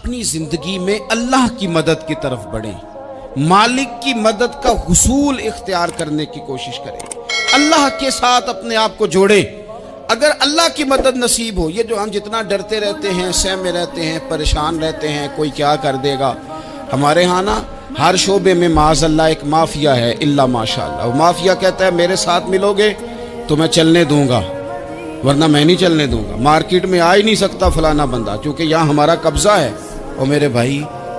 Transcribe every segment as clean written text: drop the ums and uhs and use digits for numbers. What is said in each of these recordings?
اپنی زندگی میں اللہ کی مدد کی طرف بڑھیں، مالک کی مدد کا حصول اختیار کرنے کی کوشش کریں، اللہ کے ساتھ اپنے آپ کو جوڑیں۔ اگر اللہ کی مدد نصیب ہو، یہ جو ہم جتنا ڈرتے رہتے ہیں، سہمے رہتے ہیں، پریشان رہتے ہیں کوئی کیا کر دے گا، ہمارے ہاں نا ہر شعبے میں معاذ اللہ ایک مافیا ہے، الا ماشاء اللہ۔ وہ مافیا کہتا ہے میرے ساتھ ملو گے تو میں چلنے دوں گا، ورنہ میں نہیں چلنے دوں گا، مارکیٹ میں آ ہی نہیں سکتا فلانا بندہ، چونکہ یہاں ہمارا قبضہ ہے۔ اور میرے بھائی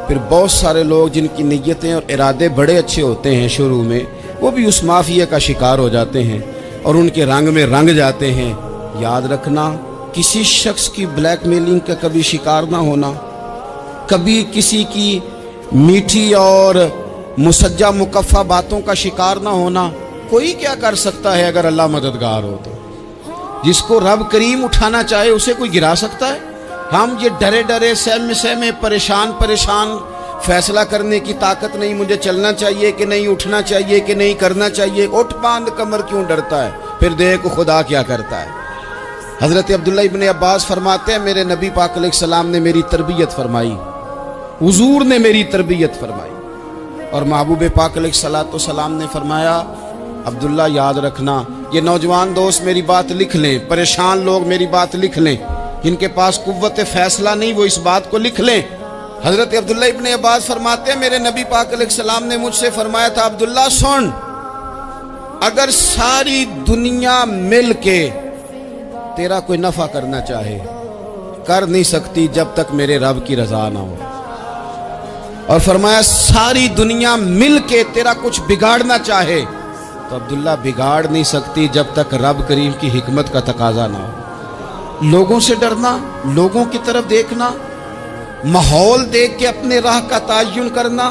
پھر بہت سارے لوگ جن کی نیتیں اور ارادے بڑے اچھے ہوتے ہیں شروع میں، وہ بھی اس مافیا کا شکار ہو جاتے ہیں اور ان کے رنگ میں رنگ جاتے ہیں۔ یاد رکھنا، کسی شخص کی بلیک میلنگ کا کبھی شکار نہ ہونا، کبھی کسی کی میٹھی اور مسجع مکفہ باتوں کا شکار نہ ہونا۔ کوئی کیا کر سکتا ہے اگر اللہ مددگار ہو تو؟ جس کو رب کریم اٹھانا چاہے اسے کوئی گرا سکتا ہے؟ ہم یہ ڈرے ڈرے سہمے پریشان فیصلہ کرنے کی طاقت نہیں، مجھے چلنا چاہیے کہ نہیں، اٹھنا چاہیے کہ نہیں، کرنا چاہیے، اٹھ باندھ کمر کیوں ڈرتا ہے؟ پھر دیکھ خدا کیا کرتا ہے۔ حضرت عبداللہ ابن عباس فرماتے ہیں میرے نبی پاک علیہ السلام نے میری تربیت فرمائی، حضور نے میری تربیت فرمائی، اور محبوب پاک علیہ السلام نے فرمایا عبداللہ یاد رکھنا، یہ نوجوان دوست میری بات لکھ لیں، پریشان لوگ میری بات لکھ لیں، جن کے پاس قوت فیصلہ نہیں وہ اس بات کو لکھ لیں۔ حضرت عبداللہ ابن عباس فرماتے ہیں میرے نبی پاک علیہ السلام نے مجھ سے فرمایا تھا عبداللہ سن، اگر ساری دنیا مل کے تیرا کوئی نفع کرنا چاہے کر نہیں سکتی جب تک میرے رب کی رضا نہ ہو، اور فرمایا ساری دنیا مل کے تیرا کچھ بگاڑنا چاہے تو عبداللہ بگاڑ نہیں سکتی جب تک رب کریم کی حکمت کا تقاضا نہ ہو۔ لوگوں سے ڈرنا، لوگوں کی طرف دیکھنا، ماحول دیکھ کے اپنے راہ کا تعین کرنا،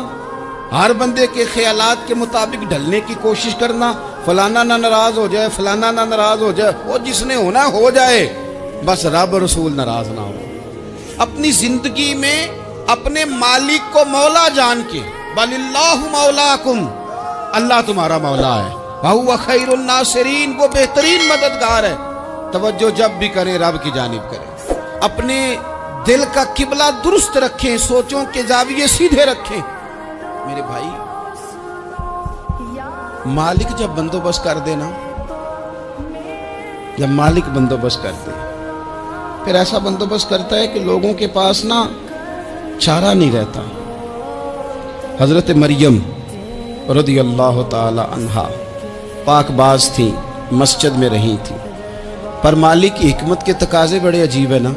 ہر بندے کے خیالات کے مطابق ڈھلنے کی کوشش کرنا، فلانا نہ ناراض ہو جائے، فلانا نہ ناراض ہو جائے، وہ جس نے ہونا ہو جائے، بس رب رسول ناراض نہ ہو۔ اپنی زندگی میں اپنے مالک کو مولا جان کے، بل اللہ مولاکم، اللہ تمہارا مولا ہے، وَهُوَ خَيْرُ النَّاصِرِينَ، وہ بہترین مددگار ہے۔ توجہ جب بھی کریں رب کی جانب کریں، اپنے دل کا قبلہ درست رکھیں، سوچوں کے زاویے سیدھے رکھیں۔ میرے بھائی مالک جب بندوبست کر دے نا، جب مالک بندوبست کر دے پھر ایسا بندوبست کرتا ہے کہ لوگوں کے پاس نا چارہ نہیں رہتا۔ حضرت مریم رضی اللہ تعالی عنہا پاک باز تھیں، مسجد میں رہی تھیں، پر مالک کی حکمت کے تقاضے بڑے عجیب ہیں نا۔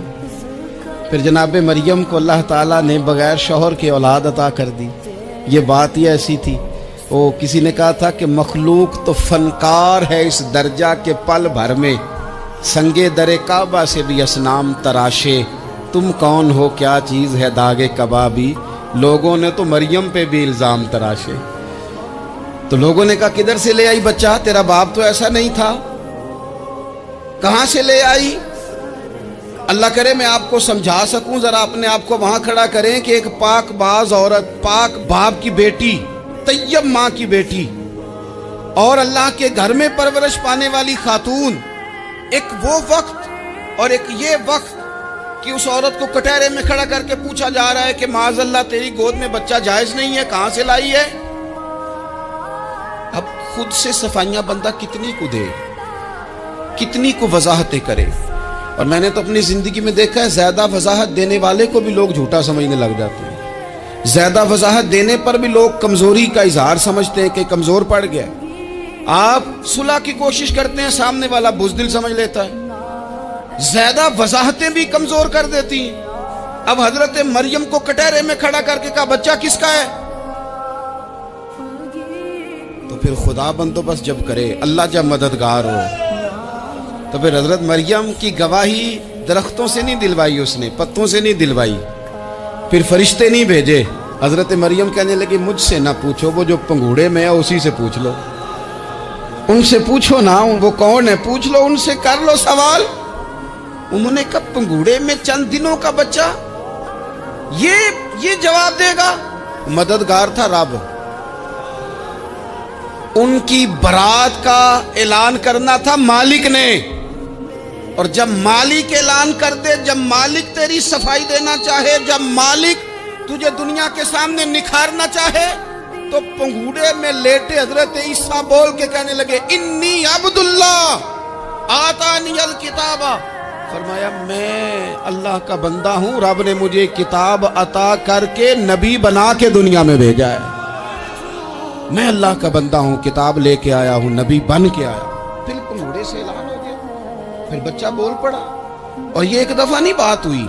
پھر جناب مریم کو اللہ تعالیٰ نے بغیر شوہر کے اولاد عطا کر دی۔ یہ بات ہی ایسی تھی، وہ کسی نے کہا تھا کہ مخلوق تو فنکار ہے اس درجہ کے پل بھر میں سنگے در کعبہ سے بھی اصنام تراشے، تم کون ہو کیا چیز ہے داغ کبابی، لوگوں نے تو مریم پہ بھی الزام تراشے۔ تو لوگوں نے کہا کدھر سے لے آئی بچہ، تیرا باپ تو ایسا نہیں تھا، کہاں سے لے آئی؟ اللہ کرے میں آپ کو سمجھا سکوں، ذرا اپنے آپ کو وہاں کھڑا کریں کہ ایک پاک باز عورت، پاک باپ کی بیٹی، طیب ماں کی بیٹی، اور اللہ کے گھر میں پرورش پانے والی خاتون، ایک وہ وقت اور ایک یہ وقت کہ اس عورت کو کٹہرے میں کھڑا کر کے پوچھا جا رہا ہے کہ معاذ اللہ تیری گود میں بچہ جائز نہیں ہے، کہاں سے لائی ہے؟ اب خود سے صفائیاں بندہ کتنی کو دے، کتنی کو وضاحتیں کرے۔ اور میں نے تو اپنی زندگی میں دیکھا ہے زیادہ وضاحت دینے والے کو بھی لوگ جھوٹا سمجھنے لگ جاتے ہیں، زیادہ وضاحت دینے پر بھی لوگ کمزوری کا اظہار سمجھتے ہیں کہ کمزور پڑ گیا۔ آپ صلح کی کوشش کرتے ہیں، سامنے والا بزدل سمجھ لیتا ہے، زیادہ وضاحتیں بھی کمزور کر دیتی ہیں۔ اب حضرت مریم کو کٹہرے میں کھڑا کر کے کہا بچہ کس کا ہے؟ تو پھر خدا بندوبست جب کرے، اللہ جب مددگار ہو، تو پھر حضرت مریم کی گواہی درختوں سے نہیں دلوائی، اس نے پتوں سے نہیں دلوائی، پھر فرشتے نہیں بھیجے۔ حضرت مریم کہنے لگی مجھ سے نہ پوچھو، وہ جو پنگوڑے میں ہے اسی سے پوچھ لو، ان سے پوچھو نا، وہ کون ہے پوچھ لو، ان سے کر لو سوال۔ انہوں نے کہا پنگوڑے میں چند دنوں کا بچہ، یہ جواب دے گا؟ مددگار تھا رب، ان کی برات کا اعلان کرنا تھا مالک نے، اور جب مالک اعلان کر دے، جب مالک تیری صفائی دینا چاہے، جب مالک तुझे दुनिया के सामने निखारना चाहे तो पंगूड़े में लेटे हजरत ईसा बोल के कहने लगे इन्नी अब्दुल्ला आतानियल किताबा, फरमाया मैं अल्लाह का बंदा हूं, रब ने मुझे किताब अता करके नबी बना के दुनिया में भेजा है। मैं अल्लाह का बंदा हूं, किताब लेके आया हूं, नबी बन के आया। फिर पंगूड़े से ऐलान हो गया, फिर बच्चा बोल पड़ा। और ये एक दफा नहीं बात हुई,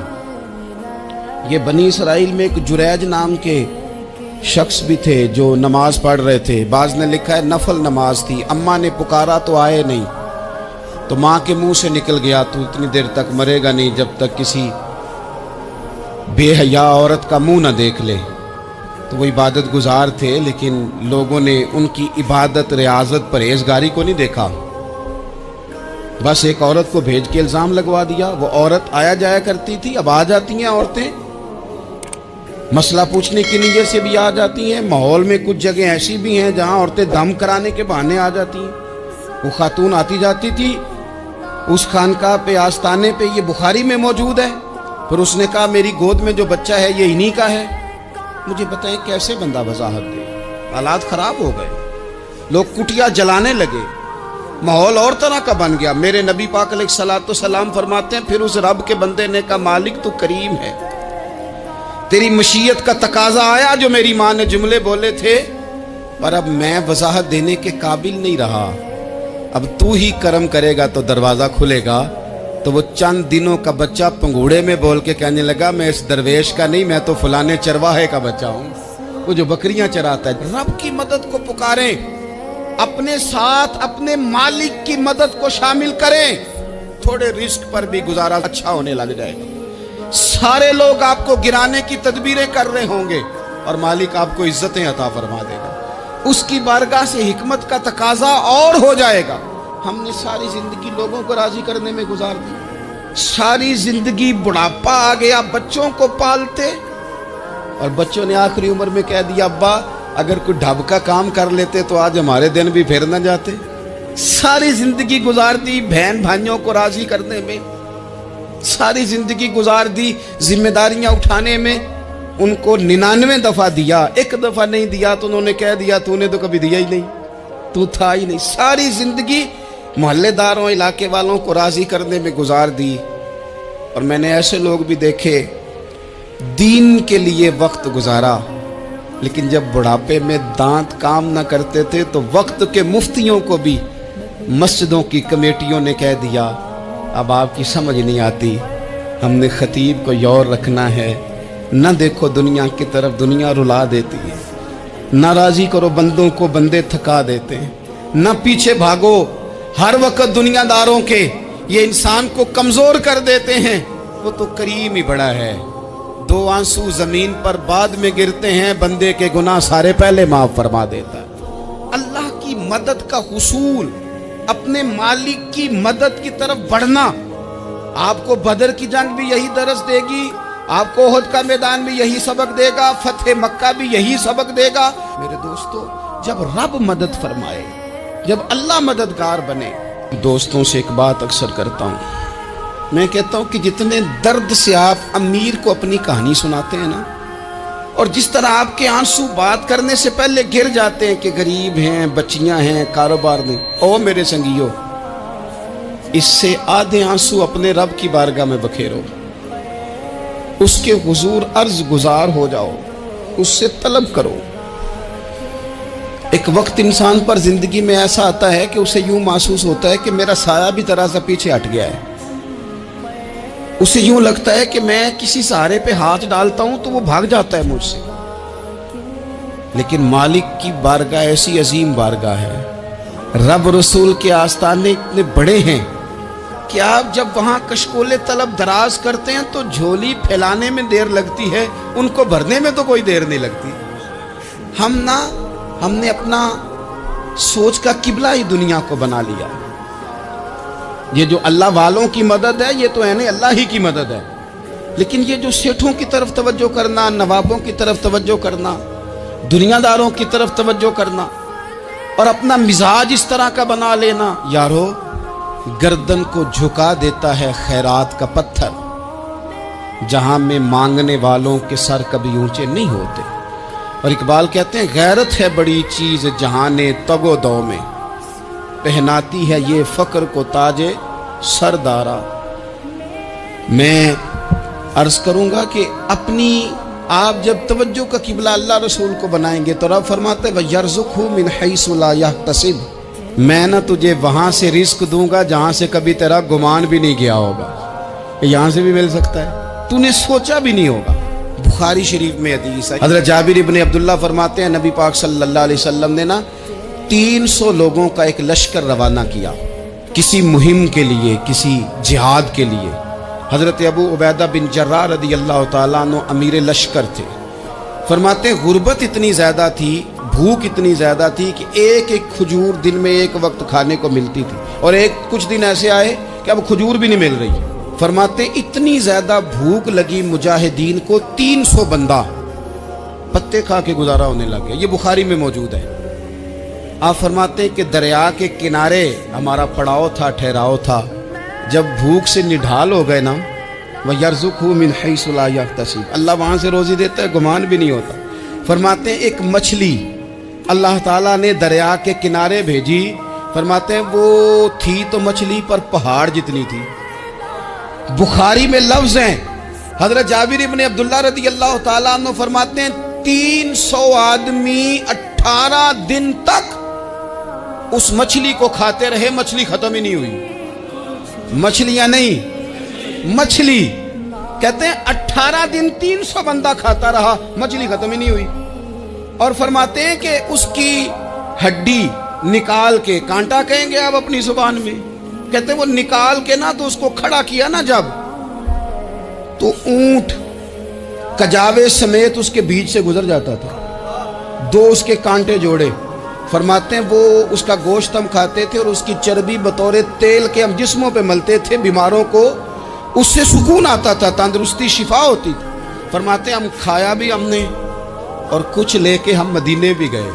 ये बनी इसराइल में एक जुरैज नाम के शख्स भी थे जो नमाज पढ़ रहे थे। बाज ने लिखा है नफल नमाज थी, अम्मा ने पुकारा तो आए नहीं, तो माँ के मुंह से निकल गया तू इतनी देर तक मरेगा नहीं जब तक किसी बेहया औरत का मुंह ना देख ले। तो वो इबादत गुजार थे, लेकिन लोगों ने उनकी इबादत रियाजत परहेजगारी को नहीं देखा। बस एक औरत को भेज के इल्ज़ाम लगवा दिया। वो औरत आया जाया करती थी, अब आ जाती हैं औरतें, मसला पूछने की नीयत से भी आ जाती हैं। माहौल में कुछ जगह ऐसी भी हैं जहां औरतें दम कराने के बहाने आ जाती हैं। वो खातून आती जाती थी उस खानका पे, आस्ताने पे, ये बुखारी में मौजूद है। फिर उसने कहा मेरी गोद में जो बच्चा है ये इन्हीं का है। मुझे बताएं कैसे बंदा वजाहत दे। हालात खराब हो गए, लोग कुटिया जलाने लगे, माहौल और तरह का बन गया। मेरे नबी पाक अलैहिस्सलातु सलाम फरमाते हैं फिर उस रब के बंदे ने कहा मालिक तू करीम है, तेरी मशीयत का तकाजा आया जो मेरी माँ ने जुमले बोले थे, पर अब मैं वजाहत देने के काबिल नहीं रहा। अब तू ही करम करेगा तो दरवाज़ा खुलेगा। तो वो चंद दिनों का बच्चा पंगूड़े में बोल के कहने लगा मैं इस दरवेश का नहीं, मैं तो फलाने चरवाहे का बच्चा हूँ, वो जो बकरियां चराता है। रब की मदद को पुकारें, अपने साथ अपने मालिक की मदद को शामिल करें, थोड़े रिस्क पर भी गुजारा अच्छा होने लग जाएगा। सारे लोग आपको गिराने की तदबीरें कर रहे होंगे और मालिक आपको इज्जतें अता फरमा देगा। उसकी बारगाह से हिकमत का तकाजा और हो जाएगा। हमने सारी जिंदगी लोगों को राजी करने में गुजार दी, सारी जिंदगी बुढ़ापा आ गया बच्चों को पालते, और बच्चों ने आखिरी उम्र में कह दिया अब्बा अगर कोई ढब का काम कर लेते तो आज हमारे दिन भी फिर न जाते। सारी जिंदगी गुजार दी बहन भाइयों को राजी करने में, सारी जिंदगी गुजार दी जिम्मेदारियां उठाने में। उनको 99 दफा दिया, एक दफा नहीं दिया तो उन्होंने कह दिया तूने तो कभी दिया ही नहीं, तू था ही नहीं। सारी जिंदगी मोहल्लेदारों इलाके वालों को राजी करने में गुजार दी। और मैंने ऐसे लोग भी देखे दीन के लिए वक्त गुजारा, लेकिन जब बुढ़ापे में दांत काम न करते थे तो वक्त के मुफ्तियों को भी मस्जिदों की कमेटियों ने कह दिया अब आपकी समझ नहीं आती, हमने खतीब को यौर रखना है, न देखो दुनिया की तरफ, दुनिया रुला देती है, न राजी करो बंदों को, बंदे थका देते हैं, न पीछे भागो हर वक्त दुनियादारों के, ये इंसान को कमजोर कर देते हैं। वो तो करीम ही बड़ा है, 2 आंसू जमीन पर बाद में गिरते हैं, बंदे के गुनाह सारे पहले माफ फरमा देता है। अल्लाह की मदद का हुसूल, अपने मालिक की मदद की तरफ बढ़ना। आपको बदर की जंग भी यही दरस देगी, आपको ओहद का मैदान भी यही सबक देगा, फतेह मक्का भी यही सबक देगा। मेरे दोस्तों, जब रब मदद फरमाए, जब अल्लाह मददगार बने। दोस्तों से एक बात अक्सर करता हूँ, मैं कहता हूँ कि जितने दर्द से आप अमीर को अपनी कहानी सुनाते हैं ना, और जिस तरह आपके आंसू बात करने से पहले गिर जाते हैं कि गरीब हैं, बच्चियां हैं, कारोबार नहीं, ओ मेरे संगियो, इससे आधे आंसू अपने रब की बारगाह में बखेरो, उसके हुजूर अर्ज गुजार हो जाओ, उससे तलब करो। एक वक्त इंसान पर जिंदगी में ऐसा आता है कि उसे यूं महसूस होता है कि मेरा साया भी तरह से पीछे हट गया है। उसे यूं लगता है कि मैं किसी सहारे पे हाथ डालता हूं तो वो भाग जाता है मुझसे। लेकिन मालिक की बारगाह ऐसी अजीम बारगाह है, रब रसूल के आस्ताने इतने बड़े हैं कि आप जब वहां कशकोले तलब दराज करते हैं तो झोली फैलाने में देर लगती है, उनको भरने में तो कोई देर नहीं लगती। हमने अपना सोच का किबला ही दुनिया को बना लिया। ये जो अल्लाह वालों की मदद है, ये तो है नहीं, अल्लाह ही की मदद है। लेकिन ये जो सेठों की तरफ तवज्जो करना, नवाबों की तरफ तवज्जो करना, दुनियादारों की तरफ तवज्जो करना और अपना मिजाज इस तरह का बना लेना, यारो गर्दन को झुका देता है खैरात का पत्थर। जहां में मांगने वालों के सर कभी ऊंचे नहीं होते। और इकबाल कहते हैं गैरत है बड़ी चीज जहाने तगो दो में, पहनाती है ये फक्र को ताजे सरदारा। मैं अर्ज करूंगा कि अपनी आप जब तवज्जो का किबला अल्लाह रसूल को बनाएंगे तो रब फरमाते वयरज़ुक़हु मिन हैसु ला यहतसिब, मैं ना तुझे वहां से रिस्क दूंगा जहां से कभी तेरा गुमान भी नहीं गया होगा। यहां से भी मिल सकता है, तूने सोचा भी नहीं होगा। बुखारी शरीफ में हदीस है, हज़रत जाबिर इब्न अब्दुल्लाह फरमाते हैं नबी पाक सल्लल्लाहु अलैहि वसल्लम ने ना 300 लोगों का एक लश्कर रवाना किया किसी मुहिम के लिए, किसी जिहाद के लिए। हज़रत अबू उबैदा बिन जर्राह रदी अल्लाह ताला अन्हु अमीर लश्कर थे। फरमाते हैं गुर्बत इतनी ज़्यादा थी, भूख इतनी ज़्यादा थी कि एक एक खजूर दिन में एक वक्त खाने को मिलती थी, और कुछ दिन ऐसे आए कि अब खजूर भी नहीं मिल रही। फरमाते इतनी ज़्यादा भूख लगी मुजाहिदीन को 300 बंदा पत्ते खा के गुजारा होने लगे। ये बुखारी में मौजूद है। आप फरमाते कि दरिया के किनारे हमारा पड़ाव था, ठहराव था। जब भूख से निढाल हो गए ना, वयरज़ुक़हु मिन हैसु ला यहतसिब, अल्लाह वहाँ से रोज़ी देता है, गुमान भी नहीं होता। फरमाते हैं एक मछली अल्लाह ताला ने दरिया के किनारे भेजी। फरमाते हैं वो थी तो मछली पर पहाड़ जितनी थी। बुखारी में लफ्ज़ हैं, हज़रत जाबिर इब्न अब्दुल्लाह रदी अल्लाह ताला अन्हु फरमाते हैं 300 आदमी 18 दिन तक उस मछली को खाते रहे, मछली खत्म ही नहीं हुई। मछलियां नहीं, मछली। कहते हैं 18 दिन 300 बंदा खाता रहा, मछली खत्म ही नहीं हुई। और फरमाते हैं कि उसकी हड्डी निकाल के, कांटा कहेंगे आप अपनी जुबान में, कहते हैं वो निकाल के ना तो उसको खड़ा किया ना जब, तो ऊंट कजावे समेत उसके बीच से गुजर जाता था। 2 उसके कांटे जोड़े। फरमाते हैं वो उसका गोश्त हम खाते थे और उसकी चर्बी बतौर तेल के हम जिस्मों पे मलते थे। बीमारों को उससे सुकून आता था, तंदुरुस्ती शिफा होती थी। फरमाते हैं हम खाया भी हमने और कुछ लेके हम मदीने भी गए,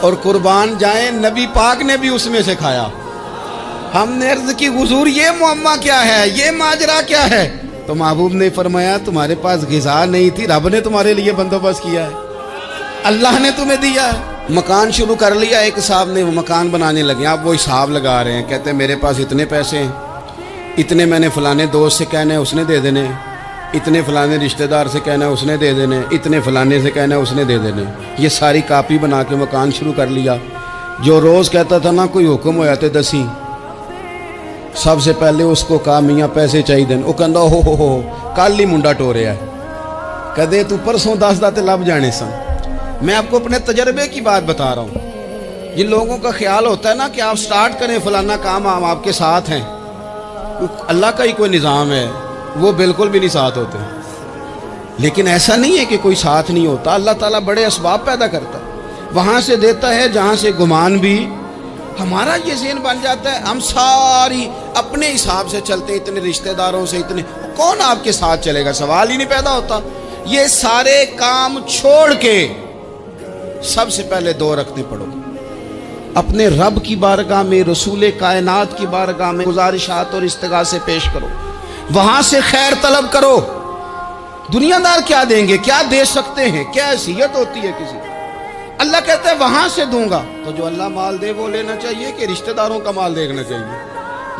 और कुर्बान जाए नबी पाक ने भी उसमें से खाया। हमने अर्ज की हुजूर ये मुअम्मा क्या है, ये माजरा क्या है? तो महबूब ने फरमाया तुम्हारे पास ग़िज़ा नहीं थी, रब ने तुम्हारे लिए बंदोबस्त किया है, अल्लाह ने तुम्हें दिया है। मकान शुरू कर लिया, एक साहब ने वो मकान बनाने लगे। आप वो हिसाब लगा रहे हैं, कहते हैं मेरे पास इतने पैसे हैं, इतने मैंने फलाने दोस्त से कहना है उसने दे देने, इतने फलाने रिश्तेदार से कहना है उसने दे देने, इतने फलाने से कहना है उसने दे देने। ये सारी कापी बना के मकान शुरू कर लिया। जो रोज़ कहता था ना कोई हुक्म हो जाते दसी, सबसे पहले उसको कहा मियाँ पैसे चाहिए। वो कहता हो कल ही मुंडा टोरिया है, कदे तू परसों 10 दाते लब जाने सन। मैं आपको अपने तजर्बे की बात बता रहा हूँ। जिन लोगों का ख्याल होता है ना कि आप स्टार्ट करें फलाना काम, हम आपके साथ हैं, अल्लाह का ही कोई निज़ाम है, वो बिल्कुल भी नहीं साथ होते। लेकिन ऐसा नहीं है कि कोई साथ नहीं होता, अल्लाह ताला बड़े असबाब पैदा करता है, वहाँ से देता है जहाँ से गुमान भी। हमारा ये ज़हन बन जाता है, हम सारी अपने हिसाब से चलते, इतने रिश्तेदारों से, इतने कौन आपके साथ चलेगा, सवाल ही नहीं पैदा होता। ये सारे काम छोड़ के सबसे पहले 2 रखते पढ़ो, अपने रब की बारगाह में, रसूल कायनात की बारगाह में गुजारिशात और इस्तिगासे पेश करो, वहां से खैर तलब करो। दुनियादार क्या देंगे, क्या दे सकते हैं, क्या हैसियत होती है किसी। अल्लाह कहता है वहां से दूंगा। तो जो अल्लाह माल दे वो लेना चाहिए कि रिश्तेदारों का माल देखना चाहिए?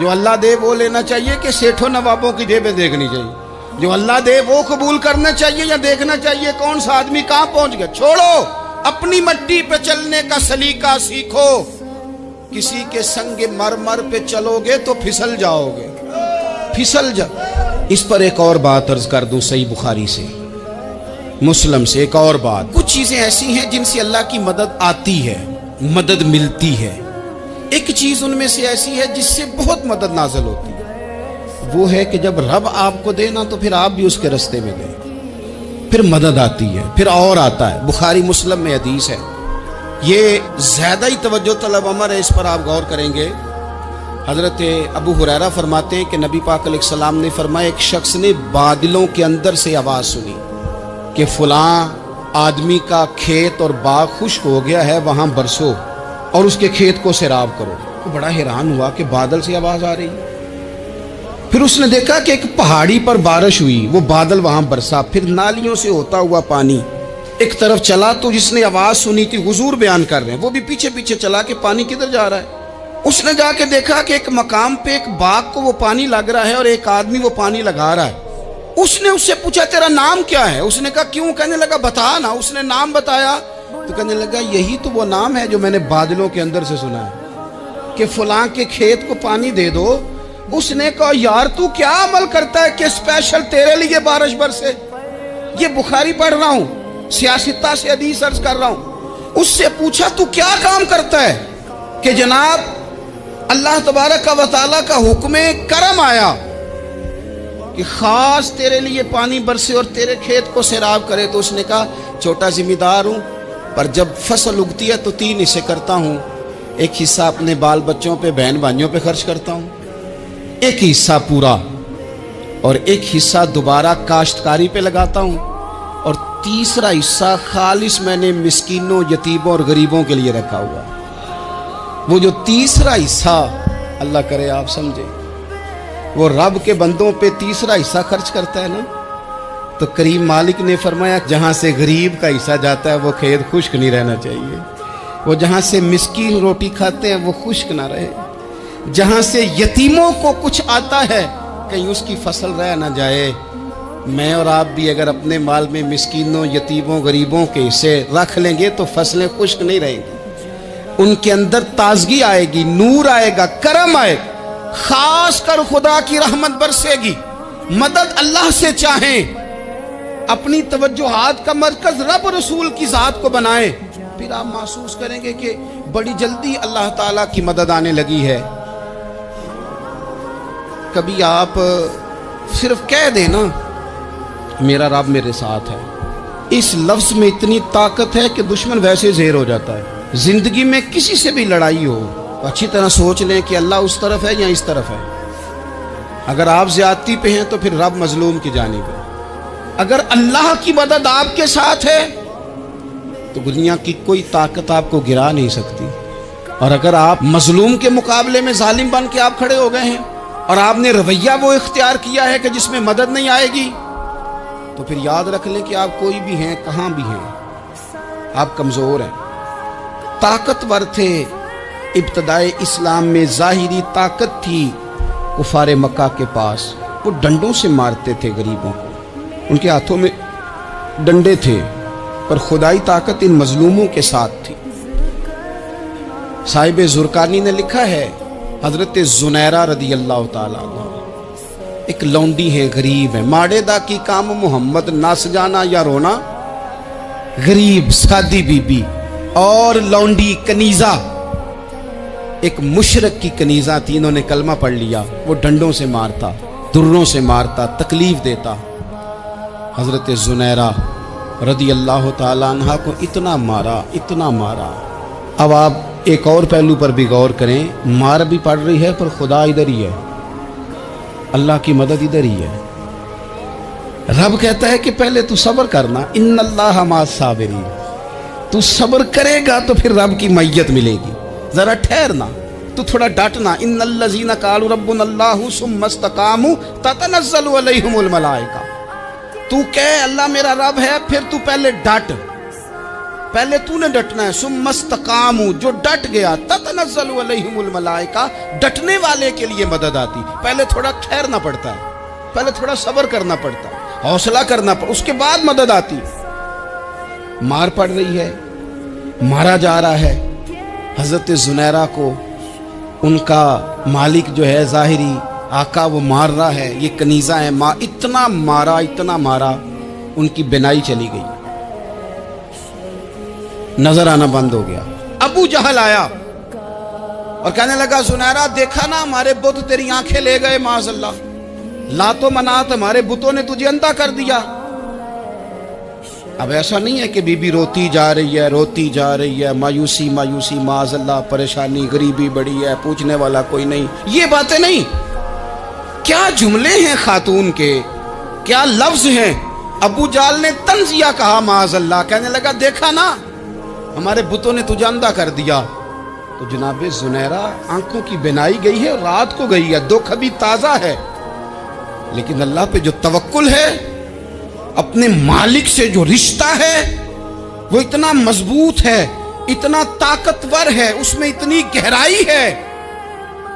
जो अल्लाह दे वो लेना चाहिए कि सेठों नवाबों की जेबें देखनी चाहिए? जो अल्लाह दे वो कबूल करना चाहिए या देखना चाहिए कौन सा आदमी कहां पहुंच गया? छोड़ो, अपनी मट्टी पे चलने का सलीका सीखो। किसी के संग मरमर पे चलोगे तो फिसल जाओगे, फिसल जा। इस पर एक और बात अर्ज कर दूं, सही बुखारी से, मुस्लिम से एक और बात। कुछ चीजें ऐसी हैं जिनसे अल्लाह की मदद आती है, मदद मिलती है। एक चीज उनमें से ऐसी है जिससे बहुत मदद नाज़िल होती है, वो है कि जब रब आपको देना तो फिर आप भी उसके रास्ते में गए, फिर मदद आती है, फिर और आता है। बुखारी मुस्लिम में हदीस है, ये ज्यादा ही तवज्जो तलब अमर है, इस पर आप गौर करेंगे। हजरत अबू हुरैरा फरमाते हैं कि नबी पाक अलैहिस्सलाम ने फरमाया एक शख्स ने बादलों के अंदर से आवाज़ सुनी कि फलां आदमी का खेत और बाग खुश्क हो गया है, वहाँ बरसो और उसके खेत को सैराब करो। तो बड़ा हैरान हुआ कि बादल से आवाज़ आ रही है। फिर उसने देखा कि एक पहाड़ी पर बारिश हुई, वो बादल वहां बरसा, फिर नालियों से होता हुआ पानी एक तरफ चला। तो जिसने आवाज सुनी थी, हुजूर बयान कर रहे हैं, वो भी पीछे पीछे चला कि पानी किधर जा रहा है। उसने जाके देखा कि एक मकाम पे एक बाग को वो पानी लग रहा है और एक आदमी वो पानी लगा रहा है। उसने उससे पूछा तेरा नाम क्या है? उसने कहा क्यों? कहने लगा बता ना। उसने नाम बताया तो कहने लगा यही तो वो नाम है जो मैंने बादलों के अंदर से सुना है कि फलां के खेत को पानी दे दो। उसने कहा यार तू क्या अमल करता है कि स्पेशल तेरे लिए बारिश बरसे? ये बुखारी पढ़ रहा हूं, सियासता से हदीस अर्ज कर रहा हूं। उससे पूछा तू क्या काम करता है कि जनाब अल्लाह तबारक व तआला का हुक्म करम आया कि खास तेरे लिए पानी बरसे और तेरे खेत को सैराब करे। तो उसने कहा छोटा जिम्मेदार हूं, पर जब फसल उगती है तो 3 हिस्से करता हूं। एक हिस्सा अपने बाल बच्चों पे, बहन भाइयों पे खर्च करता हूं, एक हिस्सा पूरा, और एक हिस्सा दोबारा काश्तकारी पे लगाता हूं, और तीसरा हिस्सा खालिस मैंने मिस्कीनों, यतीमों और गरीबों के लिए रखा हुआ। वो जो तीसरा हिस्सा, अल्लाह करे आप समझे, वो रब के बंदों पे तीसरा हिस्सा खर्च करता है ना, तो करीम मालिक ने फरमाया जहां से गरीब का हिस्सा जाता है वो खेत खुश्क नहीं रहना चाहिए। वो जहां से मिस्कीन रोटी खाते हैं वो खुश्क ना रहे। जहां से यतीमों को कुछ आता है कहीं उसकी फसल रह ना जाए। मैं और आप भी अगर अपने माल में मिस्कीनों, यतीमों, गरीबों के हिस्से रख लेंगे तो फसलें खुश्क नहीं रहेंगी, उनके अंदर ताजगी आएगी, नूर आएगा, करम आएगा, खास कर खुदा की रहमत बरसेगी। मदद अल्लाह से चाहें, अपनी तवज्जुहात का मरकज रब रसूल की जात को बनाएं, फिर आप महसूस करेंगे कि बड़ी जल्दी अल्लाह ताला की मदद आने लगी है। कभी आप सिर्फ कह देना मेरा रब मेरे साथ है, इस लफ्ज में इतनी ताकत है कि दुश्मन वैसे ज़ेर हो जाता है। जिंदगी में किसी से भी लड़ाई हो तो अच्छी तरह सोच लें कि अल्लाह उस तरफ है या इस तरफ है। अगर आप ज्यादती पे हैं तो फिर रब मजलूम की जानिब है। अगर अल्लाह की मदद आपके साथ है तो दुनिया की कोई ताकत आपको गिरा नहीं सकती। और अगर आप मजलूम के मुकाबले में जालिम बन के आप खड़े हो गए हैं और आपने रवैया वो इख्तियार किया है कि जिसमें मदद नहीं आएगी, तो फिर याद रख लें कि आप कोई भी हैं, कहां भी हैं, आप कमजोर हैं। ताकतवर थे इब्तदाए इस्लाम में, जाहिरी ताकत थी कुफारे मक्का के पास, वो डंडों से मारते थे गरीबों को, उनके हाथों में डंडे थे, पर खुदाई ताकत इन मजलूमों के साथ थी। साहिब जुरकानी ने लिखा है, हजरत जुनैरा रदी अल्लाह ताला अन्हा एक लौंडी है, गरीब है, माड़ेदा की काम मोहम्मद नस जाना या रोना, गरीब सादी बीबी और लौंडी कनीजा, एक मुशरक की कनीजा थी, इन्होंने कलमा पढ़ लिया। वो डंडों से मारता, दुर्रों से मारता, तकलीफ देता। हजरत जुनैरा रदी अल्लाह ताला अन्हा को इतना मारा, इतना मारा। अब आप एक और पहलू पर भी गौर करें, मार भी पड़ रही है पर खुदा इधर ही है, अल्लाह की मदद इधर ही है। रब कहता है कि पहले तू सब्र करना, इन्नल्लाह मास साबिरीन, तू सब्र करेगा तो फिर रब की मैयत मिलेगी। जरा ठहरना, तू थोड़ा डटना। इन्नल्लज़ीना क़ालू रब्बुनल्लाहु सुम्मा इस्तक़ामू ततनज़्ज़लु अलैहिमुल मलाइका, तू कह अल्लाह मेरा रब है, फिर तू पहले डट, पहले तूने डटना है। सुम्मा इस्तक़ामू, जो डट गया, ततनज़्ज़लु अलैहिमुल मलाइका, डटने वाले के लिए मदद आती। पहले थोड़ा ठहरना पड़ता है, पहले थोड़ा सब्र करना पड़ता है, हौसला करना पड़ता, उसके बाद मदद आती। मार पड़ रही है, मारा जा रहा है। हजरत जुनैरा को उनका मालिक जो है, ज़ाहिरी आका, वो मार रहा है। ये कनीज़ा है, इतना मारा, इतना मारा, उनकी बिनाई चली गई, नजर आना बंद हो गया। अबू जहल आया और कहने लगा जुनैरा देखा ना हमारे बुत तेरी आंखें ले गए, माज़अल्लाह, लातो मनात हमारे बुतों ने तुझे अंधा कर दिया। अब ऐसा नहीं है कि बीबी रोती जा रही है, रोती जा रही है, मायूसी मायूसी, माज़अल्लाह, परेशानी, गरीबी बड़ी है, पूछने वाला कोई नहीं, ये बातें नहीं। क्या जुमले हैं खातून के, क्या लफ्ज हैं। अबू जाल ने तंजिया कहा, माज़अल्लाह, कहने लगा देखा ना हमारे बुतों ने तुझे अंधा कर दिया। तो जनाब जुनैरा आंखों की बिनाई गई है, रात को गई है, दुख अभी ताजा है, لیکن اللہ پہ جو توکل ہے، اپنے مالک سے جو رشتہ ہے، وہ اتنا مضبوط ہے، اتنا طاقتور ہے، اس میں اتنی گہرائی ہے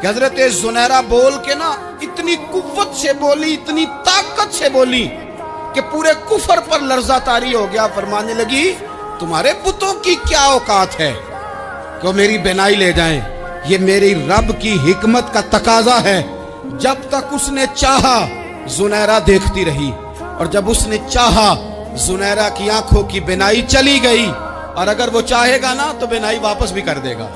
کہ حضرت زنیرہ بول کے نا اتنی قوت سے بولی، اتنی طاقت سے بولی کہ پورے کفر پر لرزہ طاری ہو گیا۔ فرمانے لگی تمہارے بتوں کی کیا اوقات ہے کہ وہ میری بینائی لے جائیں؟ یہ میری رب کی حکمت کا تقاضا ہے۔ جب تک اس نے چاہا زنیرہ دیکھتی رہی، اور جب اس نے چاہا زنیرہ کی آنکھوں کی بینائی چلی گئی، اور اگر وہ چاہے گا نا تو بینائی واپس بھی کر دے گا۔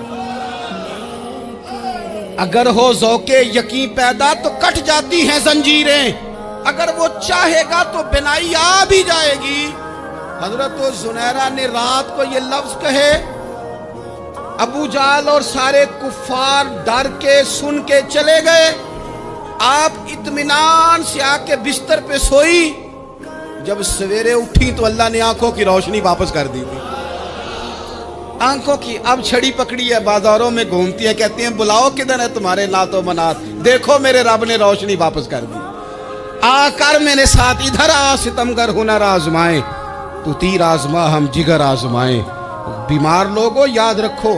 اگر ہو ذوق یقین پیدا تو کٹ جاتی ہیں زنجیریں، اگر وہ چاہے گا تو بینائی آ بھی جائے گی۔ حضرت زنیرہ نے رات کو یہ لفظ کہے، ابو جہل اور سارے کفار ڈر کے سن کے چلے گئے، آپ اطمینان سے آ کے بستر پہ سوئی۔ جب سویرے اٹھی تو اللہ نے آنکھوں کی روشنی واپس کر دی تھی۔ آنکھوں کی اب چھڑی پکڑی ہے، بازاروں میں گھومتی ہے، کہتی ہیں بلاؤ کدھر ہے تمہارے نات و منات، دیکھو میرے رب نے روشنی واپس کر دی۔ آ کر میرے ساتھ ادھر آ، ستمگر ہنر آزمائے، تو تیر آزما ہم جگر آزمائے۔ بیمار لوگوں یاد رکھو،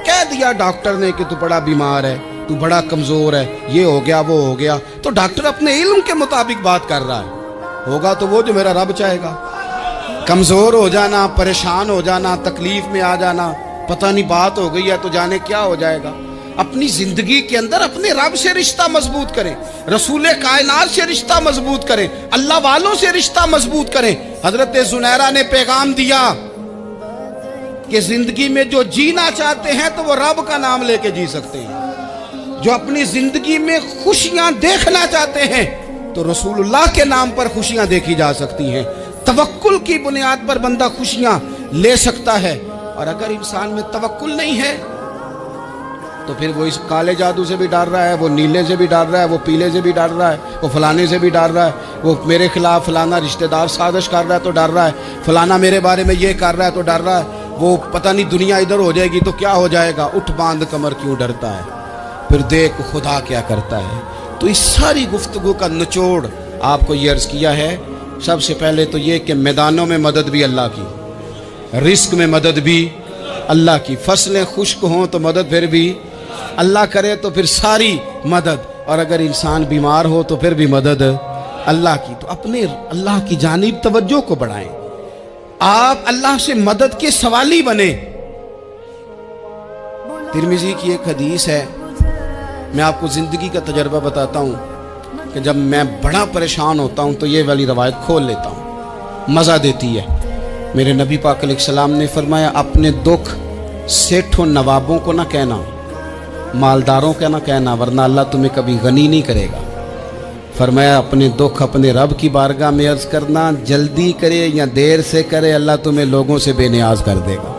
کہہ دیا ڈاکٹر نے کہ تو بڑا بیمار ہے، تو بڑا کمزور ہے، یہ ہو گیا وہ ہو گیا، تو ڈاکٹر اپنے علم کے مطابق بات کر رہا ہے، ہوگا تو وہ جو میرا رب چاہے گا۔ کمزور ہو جانا، پریشان ہو جانا، تکلیف میں آ جانا، پتہ نہیں بات ہو گئی ہے تو جانے کیا ہو جائے گا۔ اپنی زندگی کے اندر اپنے رب سے رشتہ مضبوط کریں، رسول کائنات سے رشتہ مضبوط کریں، اللہ والوں سے رشتہ مضبوط کریں۔ حضرت زنیرہ نے پیغام دیا کہ زندگی میں جو جینا چاہتے ہیں تو وہ رب کا نام لے کے جی سکتے ہیں، جو اپنی زندگی میں خوشیاں دیکھنا چاہتے ہیں تو رسول اللہ کے نام پر خوشیاں دیکھی جا سکتی ہیں۔ توکل کی بنیاد پر بندہ خوشیاں لے سکتا ہے، اور اگر انسان میں توکل نہیں ہے تو پھر وہ اس کالے جادو سے بھی ڈر رہا ہے، وہ نیلے سے بھی ڈر رہا ہے، وہ پیلے سے بھی ڈر رہا ہے، وہ فلانے سے بھی ڈر رہا ہے، وہ میرے خلاف فلانا رشتہ دار سازش کر رہا ہے تو ڈر رہا ہے، فلانا میرے بارے میں یہ کر رہا ہے تو ڈر رہا ہے، وہ پتہ نہیں دنیا ادھر ہو جائے گی تو کیا ہو جائے گا، اٹھ باندھ کمر کیوں ڈرتا ہے، پھر دیکھ خدا کیا کرتا ہے۔ تو اس ساری گفتگو کا نچوڑ آپ کو یہ عرض کیا ہے، سب سے پہلے تو یہ کہ میدانوں میں مدد بھی اللہ کی، رزق میں مدد بھی اللہ کی، فصلیں خشک ہوں تو مدد پھر بھی اللہ کرے، تو پھر ساری مدد، اور اگر انسان بیمار ہو تو پھر بھی مدد اللہ کی۔ تو اپنے اللہ کی جانب توجہ کو بڑھائیں، آپ اللہ سے مدد کے سوالی بنیں۔ ترمذی کی ایک حدیث ہے، میں آپ کو زندگی کا تجربہ بتاتا ہوں کہ جب میں بڑا پریشان ہوتا ہوں تو یہ والی روایت کھول لیتا ہوں، مزہ دیتی ہے۔ میرے نبی پاک علیہ السلام نے فرمایا اپنے دکھ سیٹھوں نوابوں کو نہ کہنا، مالداروں کا نہ کہنا، ورنہ اللہ تمہیں کبھی غنی نہیں کرے گا۔ فرمایا اپنے دکھ اپنے رب کی بارگاہ میں عرض کرنا، جلدی کرے یا دیر سے کرے اللہ تمہیں لوگوں سے بے نیاز کر دے گا۔